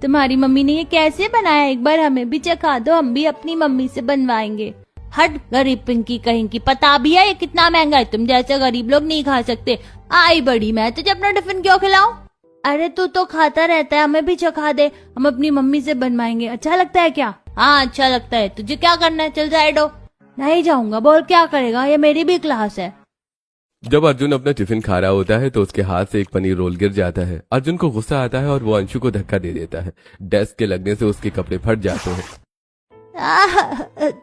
तुम्हारी मम्मी ने ये कैसे बनाया, एक बार हमें भी चखा दो, हम भी अपनी मम्मी से बनवाएंगे। हट गरीब पिंकी कहीं की, पता भी है ये कितना महंगा है, तुम जैसे गरीब लोग नहीं खा सकते। आई बड़ी, मैं तुझे अपना टिफिन क्यों खिलाऊं? अरे तू तो खाता रहता है, हमें भी चखा दे, हम अपनी मम्मी से बनवाएंगे। अच्छा लगता है क्या? हाँ अच्छा लगता है। तुझे क्या करना है, चल जाएडो। नहीं जाऊंगा। बोल क्या करेगा, ये मेरी भी क्लास है। जब अर्जुन अपना टिफिन खा रहा होता है तो उसके हाथ से एक पनीर रोल गिर जाता है। अर्जुन को गुस्सा आता है और वो अंशु को धक्का दे देता है। डेस्क के लगने से उसके कपड़े फट जाते हैं।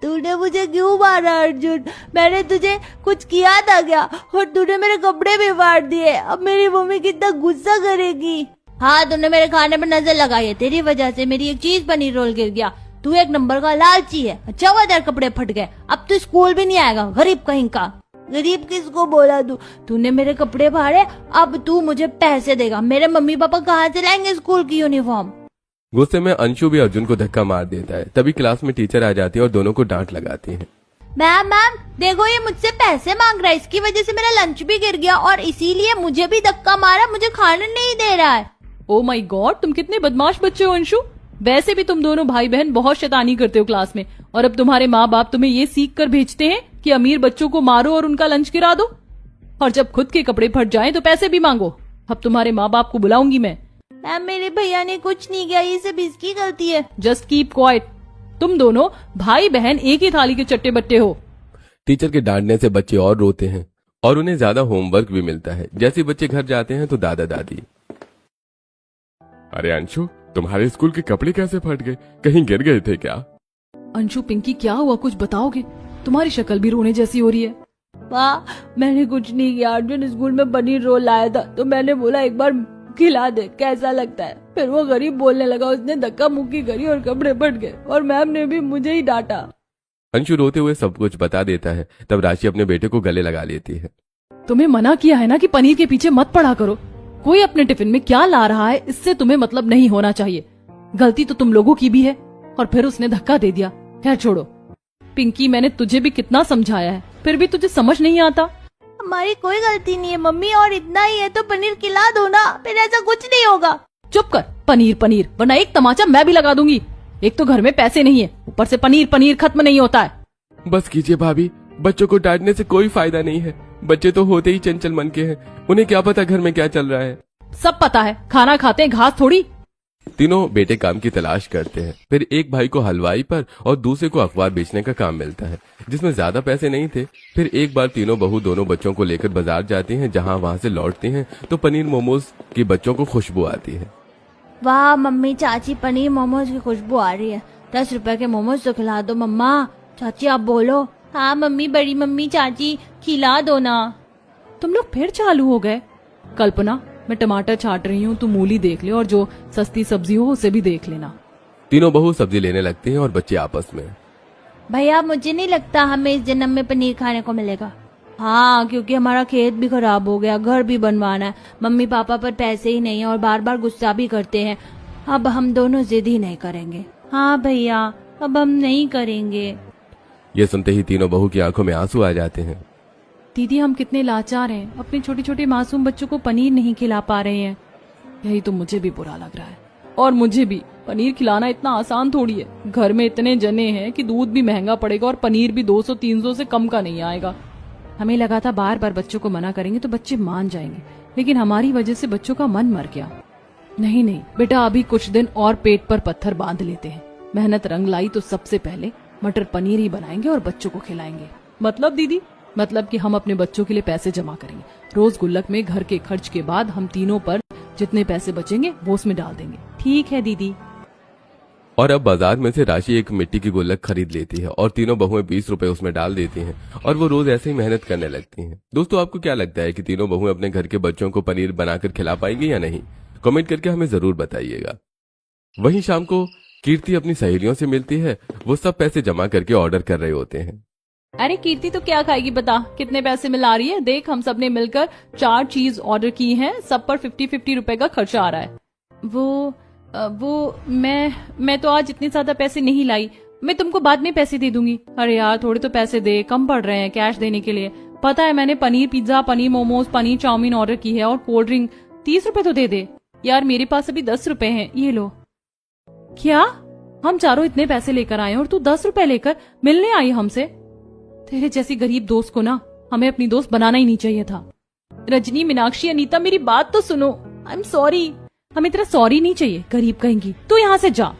तूने मुझे क्यों मारा अर्जुन? मैंने तुझे कुछ किया था क्या? और तूने मेरे कपड़े भी फाड़ दिए। अब मेरी मम्मी कितना गुस्सा करेगी। हाँ तूने मेरे खाने पर नजर लगाई है, तेरी वजह से मेरी एक चीज पनीर रोल गिर गया। तू एक नंबर का लालची है। अच्छा हुआ तेरे कपड़े फट गए, अब तू स्कूल भी नहीं आएगा, गरीब कहीं का। गरीब किसको बोला तूने मेरे कपड़े फाड़े, अब तू मुझे पैसे देगा। मेरे मम्मी पापा कहाँ से लाएंगे स्कूल की यूनिफॉर्म? गुस्से में अंशु भी अर्जुन को धक्का मार देता है। तभी क्लास में टीचर आ जाती है और दोनों को डांट लगाती है। मैम देखो, ये मुझसे पैसे मांग रहा है, इसकी वजह से मेरा लंच भी गिर गया और इसीलिए मुझे भी धक्का मारा, मुझे खाने नहीं दे रहा है। ओ माय गॉड, तुम कितने बदमाश बच्चे हो अंशु। वैसे भी तुम दोनों भाई बहन बहुत शैतानी करते हो क्लास में, और अब तुम्हारे माँ बाप तुम्हें ये सीख कर भेजते हैं कि अमीर बच्चों को मारो और उनका लंच गिरा दो, और जब खुद के कपड़े फट जाएं तो पैसे भी मांगो। अब तुम्हारे माँ बाप को बुलाऊंगी मैं। मैम मेरे भैया ने कुछ नहीं किया, ये सब इसकी गलती है। Just keep quiet. तुम दोनों भाई बहन एक ही थाली के चट्टे बट्टे हो। टीचर के डांटने से बच्चे और रोते हैं और उन्हें ज्यादा होमवर्क भी मिलता है। जैसे बच्चे घर जाते हैं तो दादा दादी, अरे अंशु तुम्हारे स्कूल के कपड़े कैसे फट गए, कहीं गिर गए थे क्या? अंशु पिंकी क्या हुआ, कुछ बताओगे? तुम्हारी शक्ल भी रोने जैसी हो रही है। वाह मैंने कुछ नहीं किया। अर्जुन स्कूल में पनीर रोल लाया था तो मैंने बोला एक बार खिला दे कैसा लगता है, फिर वो गरीब बोलने लगा, उसने धक्का मुक्की करी और कपड़े फट गए और मैम ने भी मुझे ही डांटा। अंशु रोते हुए सब कुछ बता देता है। तब राशि अपने बेटे को गले लगा लेती है। तुम्हें मना किया है ना कि पनीर के पीछे मत पड़ा करो। कोई अपने टिफिन में क्या ला रहा है इससे तुम्हें मतलब नहीं होना चाहिए। गलती तो तुम लोगों की भी है, और फिर उसने धक्का दे दिया। खैर छोड़ो। पिंकी मैंने तुझे भी कितना समझाया है, फिर भी तुझे समझ नहीं आता। हमारी कोई गलती नहीं है मम्मी, और इतना ही है तो पनीर खिला दो ना, फिर ऐसा कुछ नहीं होगा। चुप कर। पनीर पनीर वरना एक तमाचा मैं भी लगा दूंगी। एक तो घर में पैसे नहीं है, ऊपर से पनीर पनीर खत्म नहीं होता है। बस कीजिए भाभी, बच्चों को डांटने से कोई फायदा नहीं है। बच्चे तो होते ही चंचल मन के हैं, उन्हें क्या पता घर में क्या चल रहा है। सब पता है, खाना खाते हैं घास थोड़ी। तीनों बेटे काम की तलाश करते हैं। फिर एक भाई को हलवाई पर और दूसरे को अखबार बेचने का काम मिलता है, जिसमें ज्यादा पैसे नहीं थे। फिर एक बार तीनों बहू दोनों बच्चों को लेकर बाजार जाती हैं। जहां वहां से लौटती हैं तो पनीर मोमोज की बच्चों को खुशबू आती है। वाह मम्मी चाची, पनीर मोमोज की खुशबू आ रही है। 10 रुपए के मोमोज तो खिला दो मम्मा। चाची आप बोलो। हाँ मम्मी, बड़ी मम्मी, चाची खिला दो ना। तुम लोग फिर चालू हो गए। कल्पना मैं टमाटर छाट रही हूँ, तू मूली देख ले, और जो सस्ती सब्जी हो उसे भी देख लेना। तीनों बहू सब्जी लेने लगती हैं और बच्चे आपस में, भैया मुझे नहीं लगता हमें इस जन्म में पनीर खाने को मिलेगा। हाँ क्योंकि हमारा खेत भी खराब हो गया, घर भी बनवाना है, मम्मी पापा पर पैसे ही नहीं है और बार बार गुस्सा भी करते हैं। अब हम दोनों जिद ही नहीं करेंगे। हाँ भैया अब हम नहीं करेंगे। ये सुनते ही तीनों बहू की आंखों में आंसू आ जाते हैं। दीदी हम कितने लाचार हैं, अपने छोटे छोटे मासूम बच्चों को पनीर नहीं खिला पा रहे हैं। यही तो मुझे भी बुरा लग रहा है। और मुझे भी। पनीर खिलाना इतना आसान थोड़ी है। घर में इतने जने हैं कि दूध भी महंगा पड़ेगा और पनीर भी 200-300 से कम का नहीं आएगा। हमें लगा था बार बार बच्चों को मना करेंगे तो बच्चे मान जाएंगे, लेकिन हमारी वजह से बच्चों का मन मर गया। नहीं नहीं बेटा, अभी कुछ दिन और पेट पर पत्थर बांध लेते हैं। मेहनत रंग लाई तो सबसे पहले मटर पनीर ही बनाएंगे और बच्चों को खिलाएंगे। मतलब दीदी? मतलब कि हम अपने बच्चों के लिए पैसे जमा करेंगे। रोज गुल्लक में घर के खर्च के बाद हम तीनों पर जितने पैसे बचेंगे वो उसमें डाल देंगे। ठीक है दीदी। और अब बाजार में से राशि एक मिट्टी की गुल्लक खरीद लेती है और तीनों बहुएं 20 रुपए उसमें डाल देती हैं और वो रोज ऐसे ही मेहनत करने लगती हैं। दोस्तों आपको क्या लगता है कि तीनों बहुएं अपने घर के बच्चों को पनीर बनाकर खिला पाएंगी या नहीं? कमेंट करके हमें जरूर बताइएगा। वहीं शाम को कीर्ति अपनी सहेलियों से मिलती है। वो सब पैसे जमा करके ऑर्डर कर रहे होते हैं। अरे कीर्ति तो क्या खाएगी बता, कितने पैसे मिला रही है? देख हम सब ने मिलकर 4 चीज ऑर्डर की हैं, सब पर 50-50 रुपए का खर्चा आ रहा है। वो मैं तो आज इतने ज्यादा पैसे नहीं लाई, मैं तुमको बाद में पैसे दे दूंगी। अरे यार थोड़े तो पैसे दे, कम पड़ रहे हैं कैश देने के लिए। पता है मैंने paneer pizza, paneer momos, paneer chow mein order की है और कोल्ड ड्रिंक 30 रुपए तो दे दे। यार मेरे पास अभी 10 रुपए हैं, ये लो। क्या? हम चारों इतने पैसे लेकर आए और तू 10 रुपए लेकर मिलने आई हमसे? तेरे जैसी गरीब दोस्त को ना हमें अपनी दोस्त बनाना ही नहीं चाहिए था। रजनी, मीनाक्षी, अनीता, मेरी बात तो सुनो। I am sorry. हमें तेरा सॉरी नहीं चाहिए, गरीब कहेंगी। तू यहाँ से जा।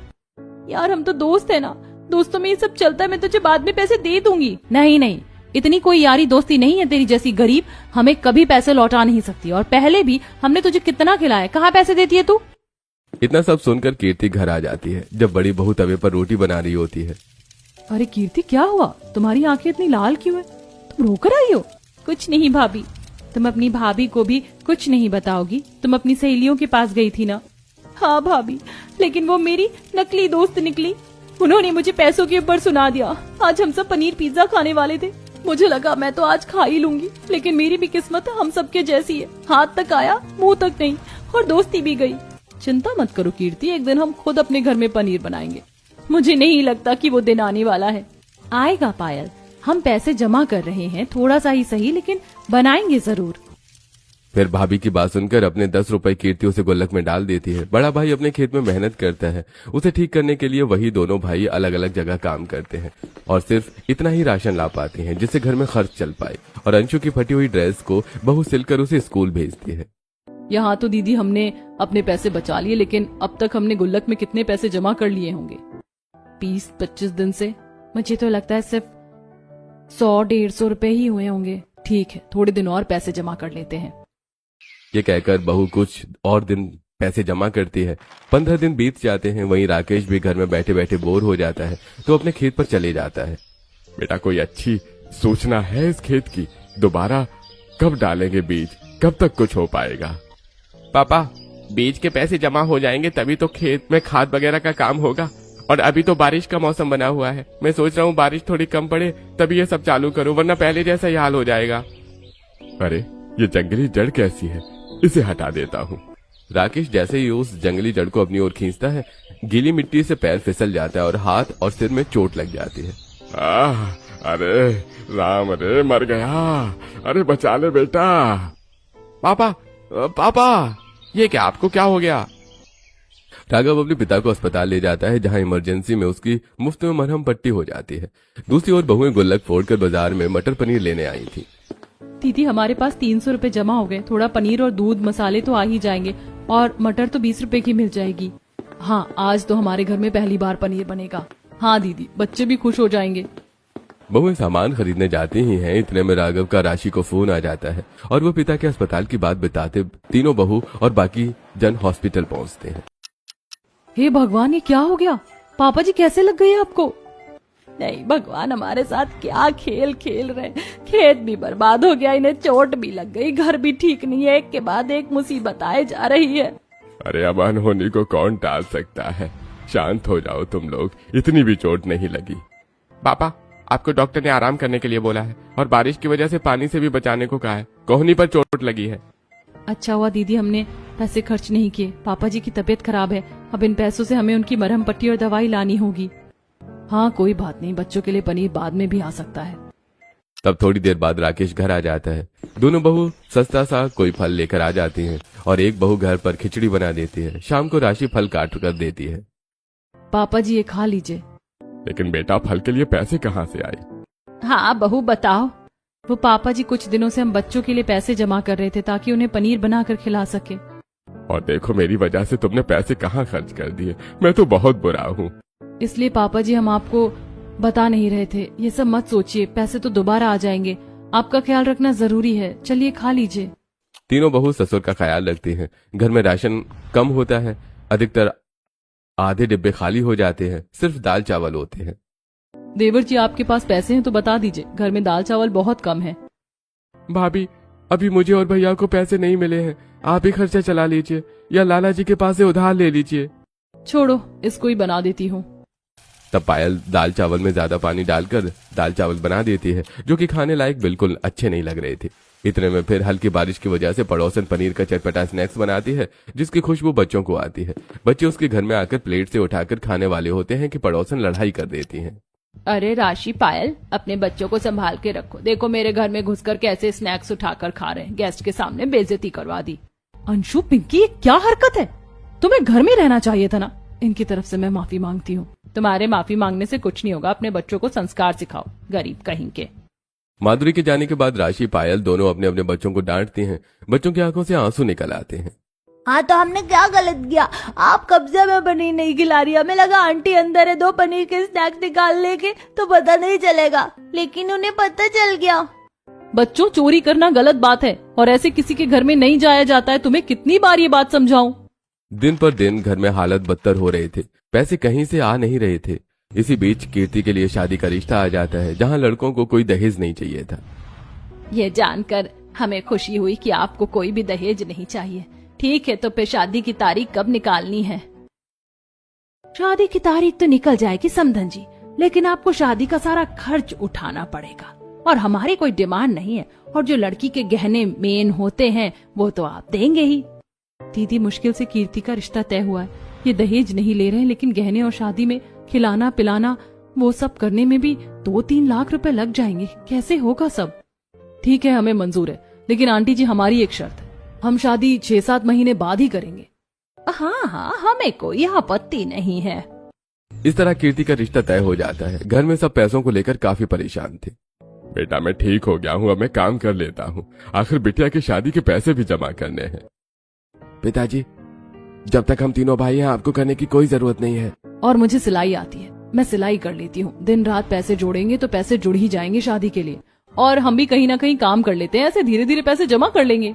यार हम तो दोस्त है ना, दोस्तों में ये सब चलता है। मैं तुझे बाद में पैसे दे दूंगी। नहीं नहीं, इतनी कोई यारी दोस्ती नहीं है तेरी जैसी गरीब हमें कभी पैसे लौटा नहीं सकती। और पहले भी हमने तुझे कितना खिलाया, कहाँ पैसे देती है तू? इतना सब सुनकर कीर्ति घर आ जाती है जब बड़ी बहू तवे पर रोटी बना रही होती है। अरे कीर्ति, क्या हुआ? तुम्हारी आंखें इतनी लाल क्यों है? तुम रोकर आई हो? कुछ नहीं भाभी। तुम अपनी भाभी को भी कुछ नहीं बताओगी? तुम अपनी सहेलियों के पास गई थी ना? हाँ भाभी, लेकिन वो मेरी नकली दोस्त निकली। उन्होंने मुझे पैसों के ऊपर सुना दिया। आज हम सब पनीर पिज्जा खाने वाले थे। मुझे लगा मैं तो आज खा ही लूंगी, लेकिन मेरी भी किस्मत हम सबके जैसी है। हाथ तक आया, मुंह तक नहीं, और दोस्ती भी गई। चिंता मत करो कीर्ति, एक दिन हम खुद अपने घर में पनीर बनाएंगे। मुझे नहीं लगता कि वो दिन आने वाला है। आएगा पायल, हम पैसे जमा कर रहे हैं, थोड़ा सा ही सही, लेकिन बनाएंगे जरूर। फिर भाभी की बात सुनकर अपने 10 रुपए कीर्ति उसे गुल्लक में डाल देती है। बड़ा भाई अपने खेत में मेहनत करता है। उसे ठीक करने के लिए वही दोनों भाई अलग अलग जगह काम करते हैं और सिर्फ इतना ही राशन ला पाते हैं जिससे घर में खर्च चल पाए। और अंशु की फटी हुई ड्रेस को बहू सिलकर उसे स्कूल भेजती है। यहाँ तो दीदी हमने अपने पैसे बचा लिए, लेकिन अब तक हमने गुल्लक में कितने पैसे जमा कर लिए होंगे? 20-25 दिन से मुझे तो लगता है सिर्फ 100-150 रुपए ही हुए होंगे। ठीक है, थोड़े दिन और पैसे जमा कर लेते हैं। ये कहकर बहू कुछ और दिन पैसे जमा करती है। 15 दिन बीत जाते हैं। वहीं राकेश भी घर में बैठे बैठे बोर हो जाता है तो अपने खेत पर चले जाता है। बेटा, कोई अच्छी सूचना है इस खेत की? दोबारा कब डालेंगे बीज? कब तक कुछ हो पाएगा? पापा, बीज के पैसे जमा हो जाएंगे तभी तो खेत में खाद वगैरह का काम होगा। और अभी तो बारिश का मौसम बना हुआ है। मैं सोच रहा हूँ बारिश थोड़ी कम पड़े तभी ये सब चालू करूँ, वरना पहले जैसा ही हाल हो जाएगा। अरे, ये जंगली जड़ कैसी है? इसे हटा देता हूँ। राकेश जैसे ही उस जंगली जड़ को अपनी ओर खींचता है, गीली मिट्टी से पैर फिसल जाता है और हाथ और सिर में चोट लग जाती है। अरे राम रे, मर गया। अरे बचा ले बेटा। पापा, पापा, ये क्या, आपको क्या हो गया? राघव अपने पिता को अस्पताल ले जाता है जहां इमरजेंसी में उसकी मुफ्त में मरहम पट्टी हो जाती है। दूसरी ओर बहुएं गुल्लक फोड़कर बाजार में मटर पनीर लेने आई थी। दीदी, हमारे पास 300 रुपए जमा हो गए। थोड़ा पनीर और दूध मसाले तो आ ही जाएंगे, और मटर तो 20 रुपए की मिल जाएगी। हाँ, आज तो हमारे घर में पहली बार पनीर बनेगा। हाँ दीदी, बच्चे भी खुश हो जाएंगे। बहुएं सामान खरीदने जाती ही हैं। इतने में राघव का राशि को फोन आ जाता है और वो पिता के अस्पताल की बात बताते तीनों बहू और बाकी जन हॉस्पिटल पहुंचते हैं। हे भगवान, ये क्या हो गया? पापा जी कैसे लग गए आपको? नहीं भगवान, हमारे साथ क्या खेल खेल रहे। खेत भी बर्बाद हो गया, इन्हें चोट भी लग गई, घर भी ठीक नहीं है, एक के बाद एक मुसीबत आए जा रही है। अरे, अब अनहोनी को कौन टाल सकता है? शांत हो जाओ तुम लोग, इतनी भी चोट नहीं लगी। पापा, आपको डॉक्टर ने आराम करने के लिए बोला है और बारिश की वजह से पानी से भी बचाने को कहा है। कोहनी पर चोट लगी है। अच्छा हुआ दीदी हमने पैसे खर्च नहीं किए। पापा जी की तबीयत खराब है, अब इन पैसों से हमें उनकी मरहम पट्टी और दवाई लानी होगी। हाँ कोई बात नहीं, बच्चों के लिए पनीर बाद में भी आ सकता है। तब थोड़ी देर बाद राकेश घर आ जाता है। दोनों बहू सस्ता सा कोई फल लेकर आ जाती हैं और एक बहू घर पर खिचड़ी बना देती है। शाम को राशि फल काट कर देती है। पापा जी ये खा लीजिए। लेकिन बेटा, फल के लिए पैसे कहाँ से आए? हाँ बहू बताओ। वो पापा जी, कुछ दिनों से हम बच्चों के लिए पैसे जमा कर रहे थे ताकि उन्हें पनीर बनाकर खिला सके। और देखो, मेरी वजह से तुमने पैसे कहाँ खर्च कर दिए। मैं तो बहुत बुरा हूँ। इसलिए पापा जी हम आपको बता नहीं रहे थे। ये सब मत सोचिए, पैसे तो दोबारा आ जाएंगे। आपका ख्याल रखना जरूरी है। चलिए खा लीजिए। तीनों बहू ससुर का ख्याल रखती हैं। घर में राशन कम होता है, अधिकतर आधे डिब्बे खाली हो जाते हैं, सिर्फ दाल चावल होते हैं। देवर जी, आपके पास पैसे हैं तो बता दीजिए, घर में दाल चावल बहुत कम है। भाभी, अभी मुझे और भैया को पैसे नहीं मिले हैं। आप ही खर्चा चला लीजिए या लाला जी के पास से उधार ले लीजिए। छोड़ो, इसको ही बना देती हूँ। तब पायल दाल चावल में ज्यादा पानी डालकर दाल चावल बना देती है, जो कि खाने लायक बिल्कुल अच्छे नहीं लग रहे थे। इतने में फिर हल्की बारिश की वजह से पड़ोसन पनीर का चटपटा स्नैक्स बनाती है, जिसकी खुशबू बच्चों को आती है। बच्चे उसके घर में आकर प्लेट से उठाकर खाने वाले होते हैं कि पड़ोसन लड़ाई कर देती हैं। अरे राशि, पायल, अपने बच्चों को संभाल के रखो। देखो मेरे घर में घुसकर कैसे स्नैक्स उठाकर खा रहे हैं। गेस्ट के सामने बेइज्जती करवा दी। अंशु, पिंकी, ये क्या हरकत है? तुम्हें घर में रहना चाहिए था ना। इनकी तरफ से मैं माफी मांगती हूँ। तुम्हारे माफी मांगने से कुछ नहीं होगा, अपने बच्चों को संस्कार सिखाओ, गरीब कहीं के। माधुरी के जाने के बाद राशि पायल दोनों अपने अपने बच्चों को डांटती हैं। बच्चों की आंखों से आंसू निकल आते हैं। हाँ तो हमने क्या गलत किया? आप कब्जे में पनीर नहीं खिला रही, हमें लगा आंटी अंदर है, 2 पनीर के स्नैक्स निकाल लेके तो पता नहीं चलेगा, लेकिन उन्हें पता चल गया। बच्चों, चोरी करना गलत बात है और ऐसे किसी के घर में नहीं जाया जाता है। तुम्हें कितनी बार ये बात समझाऊं? दिन पर दिन घर में हालत बदतर हो रहे थे, पैसे कहीं से आ नहीं रहे थे। इसी बीच कीर्ति के लिए शादी का रिश्ता आ जाता है, जहाँ लड़कों को कोई दहेज नहीं चाहिए था। ये जानकर हमें खुशी हुई कि आपको कोई भी दहेज नहीं चाहिए। ठीक है, तो फिर शादी की तारीख कब निकालनी है? शादी की तारीख तो निकल जाएगी समधन जी, लेकिन आपको शादी का सारा खर्च उठाना पड़ेगा और हमारी कोई डिमांड नहीं है, और जो लड़की के गहने मेन होते हैं वो तो आप देंगे ही। दीदी, मुश्किल से कीर्ति का रिश्ता तय हुआ है, ये दहेज नहीं ले रहे हैं, लेकिन गहने और शादी में खिलाना पिलाना वो सब करने में भी 2-3 लाख रुपए लग जाएंगे। कैसे होगा सब? ठीक है, हमें मंजूर है, लेकिन आंटी जी हमारी एक शर्त है, हम शादी 6-7 महीने बाद ही करेंगे। हाँ, हमें कोई आपत्ति नहीं है। इस तरह कीर्ति का रिश्ता तय हो जाता है। घर में सब पैसों को लेकर काफी परेशान थे। बेटा, मैं ठीक हो गया हूँ, अब मैं काम कर लेता हूँ। आखिर बिटिया की शादी के पैसे भी जमा करने हैं। पिताजी, जब तक हम तीनों भाई हैं आपको करने की कोई जरूरत नहीं है। और मुझे सिलाई आती है, मैं सिलाई कर लेती हूँ। दिन रात पैसे जोड़ेंगे तो पैसे जुड़ ही जाएंगे शादी के लिए, और हम भी कहीं ना कहीं काम कर लेते हैं, ऐसे धीरे धीरे पैसे जमा कर लेंगे।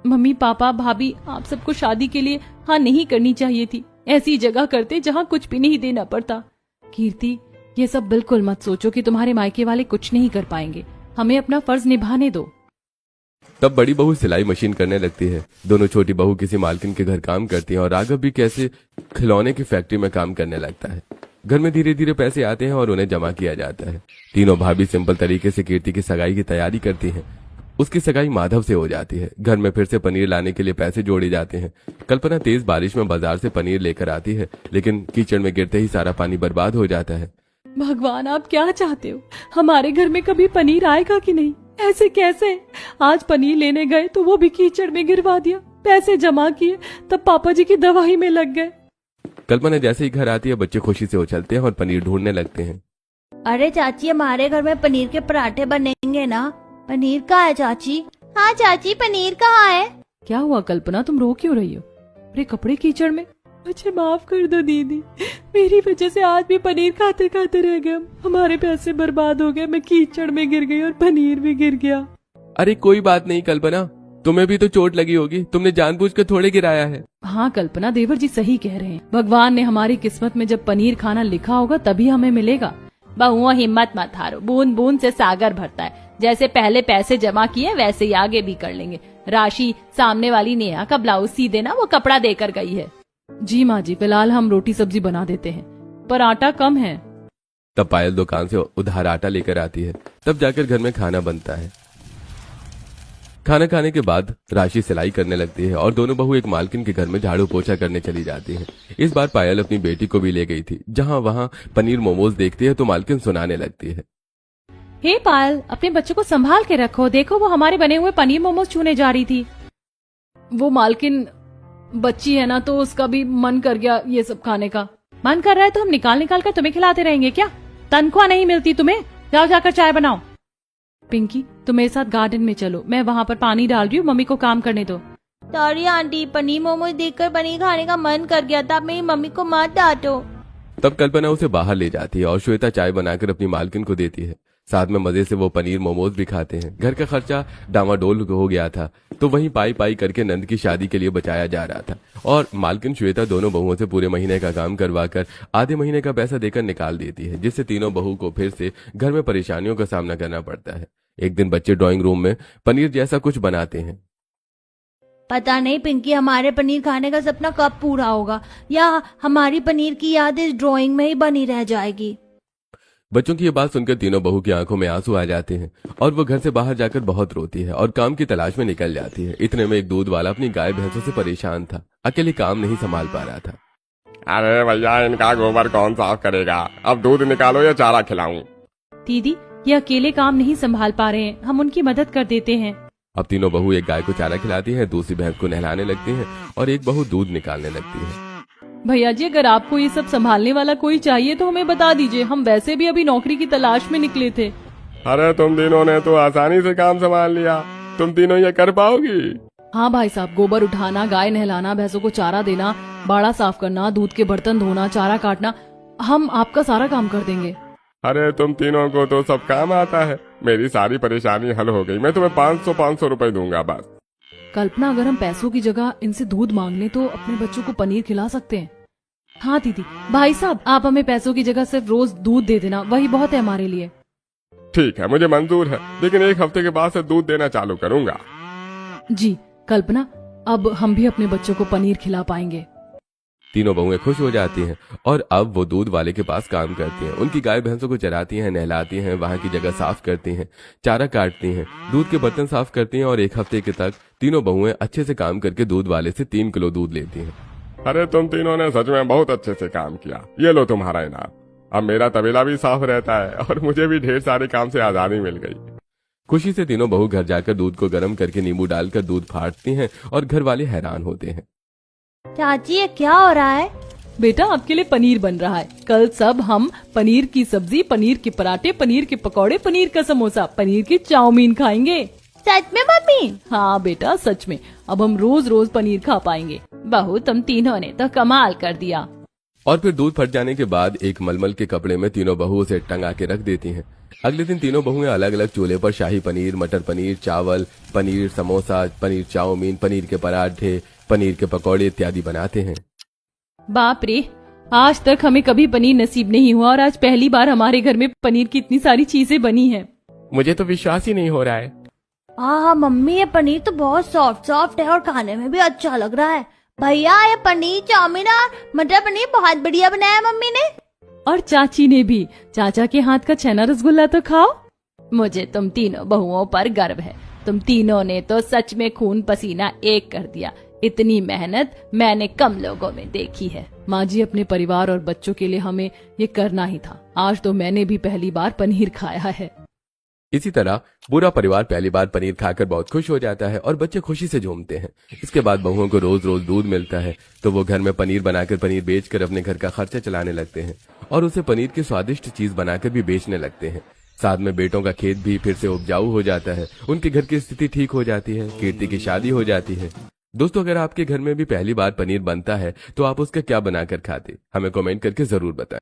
मम्मी पापा भाभी, आप सबको शादी के लिए हाँ नहीं करनी चाहिए थी, ऐसी जगह करते जहाँ कुछ भी नहीं देना पड़ता। कीर्ति, ये सब बिल्कुल मत सोचो कि तुम्हारे मायके वाले कुछ नहीं कर पाएंगे, हमें अपना फर्ज निभाने दो। तब बड़ी बहू सिलाई मशीन करने लगती है। दोनों छोटी बहू किसी मालकिन के घर काम करती हैं और राघव भी कैसे खिलौने की फैक्ट्री में काम करने लगता है। घर में धीरे धीरे पैसे आते हैं और उन्हें जमा किया जाता है। तीनों भाभी सिंपल तरीके से कीर्ति की सगाई की तैयारी करती हैं। उसकी सगाई माधव से हो जाती है। घर में फिर से पनीर लाने के लिए पैसे जोड़े जाते हैं। कल्पना तेज बारिश में बाजार से पनीर लेकर आती है, लेकिन कीचड़ में गिरते ही सारा पानी बर्बाद हो जाता है। भगवान, आप क्या चाहते हो? हमारे घर में कभी पनीर आएगा कि नहीं? ऐसे कैसे? आज पनीर लेने गए तो वो भी कीचड़ में गिरवा दिया, पैसे जमा किए तब पापा जी की दवाई में लग गए। कल्पना जैसे ही घर आती है बच्चे खुशी से उछलते हैं और पनीर ढूंढने लगते हैं। अरे चाची, हमारे घर में पनीर के पराठे बनेंगे ना? पनीर कहाँ है चाची? हाँ चाची, पनीर कहाँ है? क्या हुआ कल्पना, तुम रो क्यों रही हो? अरे कपड़े कीचड़ में। मुझे माफ कर दो दीदी, मेरी वजह से आज भी पनीर खाते खाते रह गए। हमारे पैसे बर्बाद हो गए, मैं कीचड़ में गिर गई और पनीर भी गिर गया। अरे कोई बात नहीं कल्पना, तुम्हें भी तो चोट लगी होगी, तुमने जानबूझकर थोड़े गिराया है। हाँ कल्पना, देवर जी सही कह रहे हैं। भगवान ने हमारी किस्मत में जब पनीर खाना लिखा होगा तभी हमें मिलेगा। बहुओं, हिम्मत मत हारो, बूंद बूंद से सागर भरता है। जैसे पहले पैसे जमा किए वैसे ही आगे भी कर लेंगे। राशि, सामने वाली नेहा का ब्लाउज सी देना, वो कपड़ा देकर गई है। जी माँ जी, फिलहाल हम रोटी सब्जी बना देते हैं, पर आटा कम है। तब पायल दुकान से उधार आटा लेकर आती है। तब जाकर घर में खाना बनता है। खाना खाने के बाद राशि सिलाई करने लगती है और दोनों बहू एक मालकिन के घर में झाड़ू पोछा करने चली जाती हैं। इस बार पायल अपनी बेटी को भी ले गई थी। जहाँ वहाँ पनीर मोमोज देखती है तो मालकिन सुनाने लगती है। हे पायल, अपने बच्चों को संभाल के रखो, देखो वो हमारे बने हुए पनीर मोमोज छूने जा रही थी। वो मालकिन बच्ची है ना, तो उसका भी मन कर गया ये सब खाने का। मन कर रहा है तो हम निकाल निकाल कर तुम्हें खिलाते रहेंगे क्या? तनख्वाह नहीं मिलती तुम्हें? जाओ जाकर चाय बनाओ। पिंकी, तुम मेरे साथ गार्डन में चलो, मैं वहाँ पर पानी डाल रही हूँ, मम्मी को काम करने दो। सॉरी आंटी, पनीर मोमोज देखकर पनीर खाने का मन कर गया था, मेरी मम्मी को मत डांटो। तब कल्पना उसे बाहर ले जाती है और श्वेता चाय बनाकर अपनी मालकिन को देती है। साथ में मजे से वो पनीर मोमोज भी खाते हैं। घर का खर्चा डामाडोल हो गया था, तो वहीं पाई पाई करके नंद की शादी के लिए बचाया जा रहा था। और मालकिन श्वेता दोनों बहुओं से पूरे महीने का काम करवाकर आधे महीने का पैसा देकर निकाल देती है, जिससे तीनों बहू को फिर से घर में परेशानियों का सामना करना पड़ता है। एक दिन बच्चे ड्राइंग रूम में पनीर जैसा कुछ बनाते हैं। पता नहीं पिंकी, हमारे पनीर खाने का सपना कब पूरा होगा, या हमारी पनीर की याद इस ड्राइंग में ही बनी रह जाएगी। बच्चों की ये बात सुनकर तीनों बहू की आंखों में आंसू आ जाते हैं और वो घर से बाहर जाकर बहुत रोती है और काम की तलाश में निकल जाती है। इतने में एक दूध वाला अपनी गाय भैंसों से परेशान था, अकेले काम नहीं संभाल पा रहा था। अरे भैया, इनका गोबर कौन साफ करेगा? अब दूध निकालो या चारा खिलाऊं? दीदी, ये अकेले काम नहीं संभाल पा रहे हैं, हम उनकी मदद कर देते हैं। अब तीनों बहू एक गाय को चारा खिलाती है, दूसरी भैंस को नहलाने लगती है और एक बहू दूध निकालने लगती है। भैया जी अगर आपको ये सब संभालने वाला कोई चाहिए तो हमें बता दीजिए, हम वैसे भी अभी नौकरी की तलाश में निकले थे। अरे तुम तीनों ने तो आसानी से काम संभाल लिया, तुम तीनों ये कर पाओगी? हाँ भाई साहब, गोबर उठाना, गाय नहलाना, भैंसों को चारा देना, बाड़ा साफ करना, दूध के बर्तन धोना, चारा काटना, हम आपका सारा काम कर देंगे। अरे तुम तीनों को तो सब काम आता है, मेरी सारी परेशानी हल हो गई। मैं तुम्हें 500 रुपए दूंगा बस। कल्पना, अगर हम पैसों की जगह इनसे दूध मांग लें तो अपने बच्चों को पनीर खिला सकते हैं। हाँ दीदी, भाई साहब आप हमें पैसों की जगह सिर्फ रोज दूध दे देना, वही बहुत है हमारे लिए। ठीक है, मुझे मंजूर है, लेकिन 1 हफ्ते के बाद से दूध देना चालू करूंगा। जी कल्पना, अब हम भी अपने बच्चों को पनीर खिला पाएंगे। तीनों बहुएं खुश हो जाती हैं और अब वो दूध वाले के पास काम करती हैं। उनकी गाय भैंसों को चराती हैं, नहलाती हैं, वहां की जगह साफ करती हैं, चारा काटती हैं, दूध के बर्तन साफ करती हैं और 1 हफ्ते के तक तीनों बहुएं अच्छे से काम करके दूध वाले से 3 किलो दूध लेती हैं। अरे तुम तीनों ने सच में बहुत अच्छे से काम किया, ये लो तुम्हारा इनाम। अब मेरा तबेला भी साफ रहता है और मुझे भी ढेर सारे काम से आजादी मिल गई। खुशी से तीनों बहू घर जाकर दूध को गर्म करके नींबू डालकर दूध फाड़ती हैं और घर वाले हैरान होते हैं। चाची ये क्या हो रहा है? बेटा आपके लिए पनीर बन रहा है। कल सब हम पनीर की सब्जी, पनीर के पराठे, पनीर के पकौड़े, पनीर का समोसा, पनीर की चाउमीन खाएंगे। सच में मम्मी? हाँ बेटा सच में, अब हम रोज रोज पनीर खा पाएंगे। बहू तुम तीनों ने तो कमाल कर दिया। और फिर दूध फट जाने के बाद एक मलमल के कपड़े में तीनों बहू उसे टंगा के रख देती हैं। अगले दिन तीनों बहुएं अलग अलग चूल्हे पर शाही पनीर, मटर पनीर, चावल, पनीर समोसा, पनीर चाउमीन, पनीर के पराठे, पनीर के पकौड़े इत्यादि बनाते हैं। बाप रे, आज तक हमें कभी पनीर नसीब नहीं हुआ और आज पहली बार हमारे घर में पनीर की इतनी सारी चीजें बनी हैं। मुझे तो विश्वास ही नहीं हो रहा है। हाँ मम्मी, ये पनीर तो बहुत सॉफ्ट है और खाने में भी अच्छा लग रहा है। भैया ये पनीर चाउमीन और मटर पनीर बहुत बढ़िया बनाया मम्मी ने। और चाची ने भी। चाचा के हाथ का छेना रसगुल्ला तो खाओ। मुझे तुम तीनों बहुओं पर गर्व है। तुम तीनों ने तो सच में खून पसीना एक कर दिया। इतनी मेहनत मैंने कम लोगों में देखी है। माँ जी, अपने परिवार और बच्चों के लिए हमें ये करना ही था। आज तो मैंने भी पहली बार पनीर खाया है। इसी तरह पूरा परिवार पहली बार पनीर खाकर बहुत खुश हो जाता है और बच्चे खुशी से झूमते हैं। इसके बाद बहुओं को रोज रोज दूध मिलता है तो वो घर में पनीर बनाकर पनीर बेचकर अपने घर का खर्चा चलाने लगते हैं और उसे पनीर की स्वादिष्ट चीज बनाकर भी बेचने लगते हैं। साथ में बेटों का खेत भी फिर से उपजाऊ हो जाता है, उनके घर की स्थिति ठीक हो जाती है, कीर्ति की शादी हो जाती है। दोस्तों, अगर आपके घर में भी पहली बार पनीर बनता है तो आप उसका क्या बनाकर खाते, हमें कमेंट करके जरूर बताएं।